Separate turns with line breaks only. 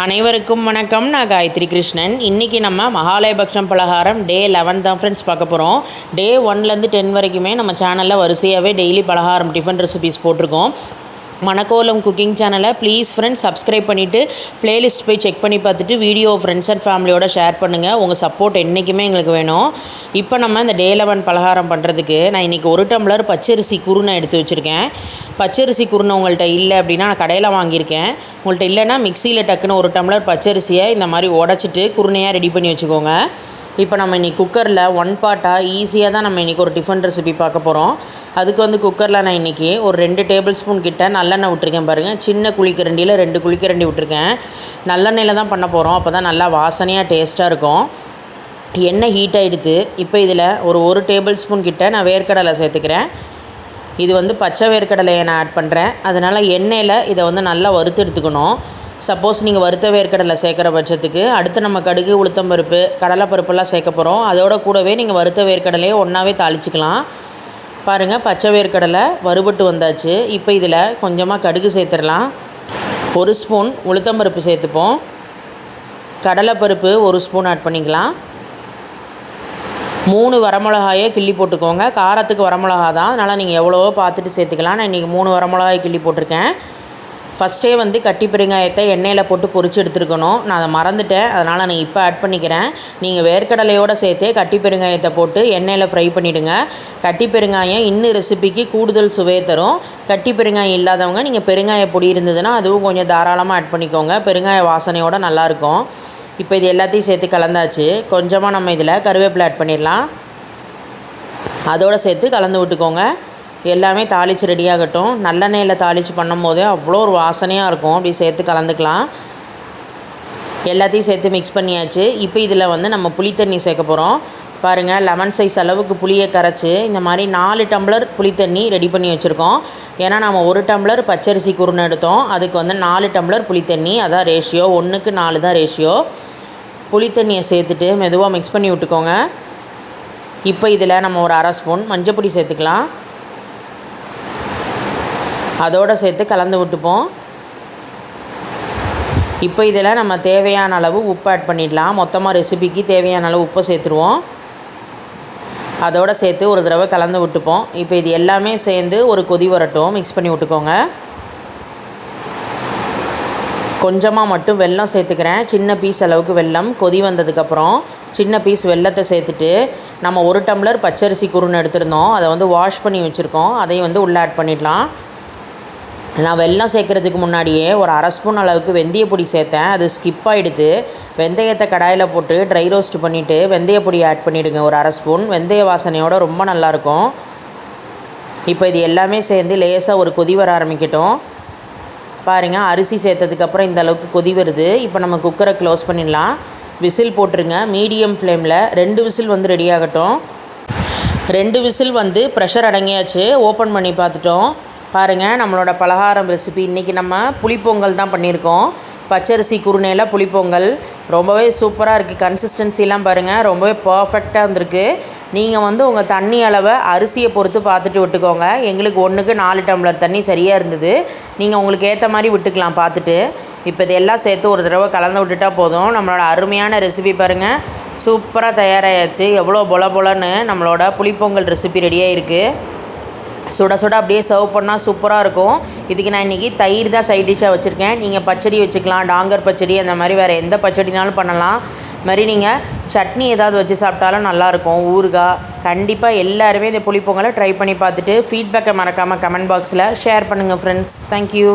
அனைவருக்கும் வணக்கம். நான் காயத்ரி கிருஷ்ணன். இன்றைக்கி நம்ம மகாலயபக்ஷம் பலகாரம் டே 11 தான் ஃப்ரெண்ட்ஸ் பார்க்க போகிறோம். டே 1லேருந்து 10 வரைக்குமே நம்ம சேனலில் வரிசையாகவே டெய்லி பலகாரம் டிஃபன் ரெசிபீஸ் போட்டிருக்கோம். மணக்கோலம் குக்கிங் சேனலை ப்ளீஸ் ஃப்ரெண்ட்ஸ் சப்ஸ்கிரைப் பண்ணிவிட்டு ப்ளேலிஸ்ட் போய் செக் பண்ணி பார்த்துட்டு வீடியோ ஃப்ரெண்ட்ஸ் அண்ட் ஃபேமிலியோட ஷேர் பண்ணுங்கள். உங்கள் சப்போர்ட் என்றைக்குமே எங்களுக்கு வேணும். இப்போ நம்ம இந்த டே 11 பலகாரம் பண்ணுறதுக்கு நான் இன்றைக்கி 1 டம்ளர் பச்சரிசி குருணை எடுத்து வச்சுருக்கேன். பச்சரிசி குருணை உங்கள்கிட்ட இல்லை அப்படின்னா நான் கடையில் வாங்கியிருக்கேன். உங்கள்கிட்ட இல்லைன்னா மிக்சியில் டக்குன்னு 1 டம்ளர் பச்சரிசியை இந்த மாதிரி உடச்சிட்டு குருணையாக ரெடி பண்ணி வச்சுக்கோங்க. இப்போ நம்ம இன்றைக்கி குக்கரில் 1 பார்ட்டாக ஈஸியாக தான் நம்ம இன்றைக்கி ஒரு டிஃபன் ரெசிபி பார்க்க போகிறோம். அதுக்கு குக்கரில் நான் இன்றைக்கி ஒரு 2 டேபிள் ஸ்பூன் கிட்ட நல்லெண்ணெய் விட்டுருக்கேன். பாருங்கள், சின்ன குழிக்கரண்டியில் 2 குழிக்கரண்டி விட்டுருக்கேன். நல்லெண்ணெயில் தான் பண்ண போகிறோம். அப்போ தான் நல்லா வாசனையாக டேஸ்ட்டாக இருக்கும். எண்ணெய் ஹீட் ஆகிடுது. இப்போ இதில் ஒரு டேபிள் ஸ்பூன் கிட்ட நான் வேர்க்கடலை சேர்த்துக்கிறேன். இது பச்சை வேர்க்கடலையை நான் ஆட் பண்ணுறேன். அதனால் எண்ணெயில் இதை நல்லா வறுத்து எடுத்துக்கணும். சப்போஸ் நீங்கள் வறுத்த வேர்க்கடலை சேர்க்குற பட்சத்துக்கு அடுத்து நம்ம கடுகு, உளுத்தம்பருப்பு, கடலைப்பருப்பெல்லாம் சேர்க்க போகிறோம். அதோட கூடவே நீங்கள் வறுத்த வேர்க்கடலையை ஒன்றாவே தாளிச்சிக்கலாம். பாருங்கள், பச்சை வேர்க்கடலை வறுபட்டு வந்தாச்சு. இப்போ இதில் கொஞ்சமாக கடுகு சேர்த்துடலாம். 1 ஸ்பூன் உளுத்தம்பருப்பு சேர்த்துப்போம். கடலைப்பருப்பு 1 ஸ்பூன் ஆட் பண்ணிக்கலாம். 3 வரமிளகாயை கிள்ளி போட்டுக்கோங்க. காரத்துக்கு வரமிளகா தான், அதனால் நீங்கள் எவ்வளவோ பார்த்துட்டு சேர்த்துக்கலாம். நான் இன்றைக்கி 3 வரமிளகாயை கிள்ளி போட்டிருக்கேன். ஃபஸ்ட்டே கட்டி பெருங்காயத்தை எண்ணெயில் போட்டு பொரிச்சு எடுத்துருக்கணும். நான் அதை மறந்துட்டேன், அதனால் நான் இப்போ ஆட் பண்ணிக்கிறேன். நீங்கள் வேர்க்கடலையோடு சேர்த்தே கட்டி பெருங்காயத்தை போட்டு எண்ணெயில் ஃப்ரை பண்ணிவிடுங்க. கட்டி பெருங்காயம் இன்னும் ரெசிபிக்கு கூடுதல் சுவையை தரும். கட்டி பெருங்காயம் இல்லாதவங்க நீங்கள் பெருங்காய பொடி இருந்ததுன்னா அதுவும் கொஞ்சம் தாராளமாக ஆட் பண்ணிக்கோங்க. பெருங்காய வாசனையோடு நல்லாயிருக்கும். இப்போ இது எல்லாத்தையும் சேர்த்து கலந்தாச்சு. கொஞ்சமாக நம்ம இதில் கருவேப்பிலை ஆட் பண்ணிடலாம். அதோடு சேர்த்து கலந்து விட்டுக்கோங்க. எல்லாமே தாளித்து ரெடியாகட்டும். நல்லெண்ணெயில் தாளித்து பண்ணும் போதே அவ்வளோ ஒரு வாசனையாக இருக்கும். அப்படி சேர்த்து கலந்துக்கலாம். எல்லாத்தையும் சேர்த்து மிக்ஸ் பண்ணியாச்சு. இப்போ இதில் நம்ம புளித்தண்ணி சேர்க்க போகிறோம். பாருங்கள், லெமன் சைஸ் அளவுக்கு புளியை கரைச்சி இந்த மாதிரி 4 டம்ளர் புளித்தண்ணி ரெடி பண்ணி வச்சுருக்கோம். ஏன்னா நம்ம 1 டம்ளர் பச்சரிசி குருணை எடுத்தோம். அதுக்கு 4 டம்ளர் புளித்தண்ணி, அதான் ரேஷியோ. 1க்கு 4 தான் ரேஷியோ. புளித்தண்ணியை சேர்த்துட்டு மெதுவாக மிக்ஸ் பண்ணி விட்டுக்கோங்க. இப்போ இதில் நம்ம ஒரு 1/2 ஸ்பூன் மஞ்சப்பொடி சேர்த்துக்கலாம். அதோடு சேர்த்து கலந்து விட்டுப்போம். இப்போ இதில் நம்ம தேவையான அளவு உப்பு ஆட் பண்ணிடலாம். மொத்தமாக ரெசிபிக்கு தேவையான அளவு உப்பை சேர்த்துருவோம். அதோடு சேர்த்து ஒரு தடவை கலந்து விட்டுப்போம். இப்போ இது எல்லாமே சேர்ந்து ஒரு கொதி வரட்டும். மிக்ஸ் பண்ணி விட்டுக்கோங்க. கொஞ்சமாக மட்டும் வெல்லம் சேர்த்துக்கிறேன். சின்ன பீஸ் அளவுக்கு வெல்லம். கொதி வந்ததுக்கப்புறம் சின்ன பீஸ் வெல்லத்தை சேர்த்துட்டு நம்ம 1 டம்ளர் பச்சரிசி குருணை எடுத்துருந்தோம். அதை வாஷ் பண்ணி வச்சுருக்கோம். அதையும் உள்ளே ஆட் பண்ணிடலாம். நான் வெல்லம் சேர்க்குறதுக்கு முன்னாடியே ஒரு 1/2 ஸ்பூன் அளவுக்கு வெந்தய பொடி சேர்த்தேன். அது ஸ்கிப் ஆகிடுது. வெந்தயத்தை கடாயில் போட்டு ட்ரை ரோஸ்ட் பண்ணிவிட்டு வெந்தய பொடி ஆட் பண்ணிவிடுங்க. ஒரு 1/2 ஸ்பூன் வெந்தய வாசனையோடு ரொம்ப நல்லாயிருக்கும். இப்போ இது எல்லாமே சேர்ந்து லேசாக ஒரு கொதி வர ஆரம்பிக்கட்டும். பாருங்கள், அரிசி சேர்த்ததுக்கப்புறம் இந்த அளவுக்கு கொதி வருது. இப்போ நம்ம குக்கரை க்ளோஸ் பண்ணிடலாம். விசில் போட்டுருங்க. மீடியம் ஃப்ளேமில் 2 விசில் ரெடி ஆகட்டும். 2 விசில் ப்ரெஷர் அடங்கியாச்சு. ஓப்பன் பண்ணி பார்த்துட்டோம். பாருங்கள், நம்மளோட பலகாரம் ரெசிபி இன்றைக்கி நம்ம புளிப்பொங்கல் தான் பண்ணியிருக்கோம். பச்சரிசி குருணையில் புளிப்பொங்கல் ரொம்பவே சூப்பராக இருக்குது. கன்சிஸ்டன்சிலாம் பாருங்கள், ரொம்பவே பர்ஃபெக்டாக இருந்திருக்கு. நீங்கள் உங்கள் தண்ணி அளவை அரிசியை பொறுத்து பார்த்துட்டு விட்டுக்கோங்க. எங்களுக்கு 1க்கு 4 டம்ளர் தண்ணி சரியாக இருந்தது. நீங்கள் உங்களுக்கு ஏற்ற மாதிரி விட்டுக்கலாம் பார்த்துட்டு. இப்போ இதெல்லாம் சேர்த்து ஒரு தடவை கலந்து விட்டுட்டால் போதும். நம்மளோட அருமையான ரெசிபி பாருங்கள், சூப்பராக தயாராகிடுச்சு. எவ்வளோ பொலன்னு நம்மளோட புளிப்பொங்கல் ரெசிபி ரெடியாக இருக்குது. சுட சுட அப்படியே சர்வ் பண்ணால் சூப்பராக இருக்கும். இதுக்கு நான் இன்றைக்கி தயிர் தான் சைட் டிஷ்ஷாக வச்சுருக்கேன். நீங்கள் பச்சடி வச்சுக்கலாம், டாங்கர் பச்சடி, அந்த மாதிரி வேறு எந்த பச்சடினாலும் பண்ணலாம். மாதிரி நீங்கள் சட்னி ஏதாவது வச்சு சாப்பிட்டாலும் நல்லாயிருக்கும். ஊறுகாய். கண்டிப்பாக எல்லாருமே இந்த புளிப்பொங்கலை ட்ரை பண்ணி பார்த்துட்டு ஃபீட்பேக்கை மறக்காமல் கமெண்ட் பாக்ஸில் ஷேர் பண்ணுங்கள் ஃப்ரெண்ட்ஸ். தேங்க்யூ.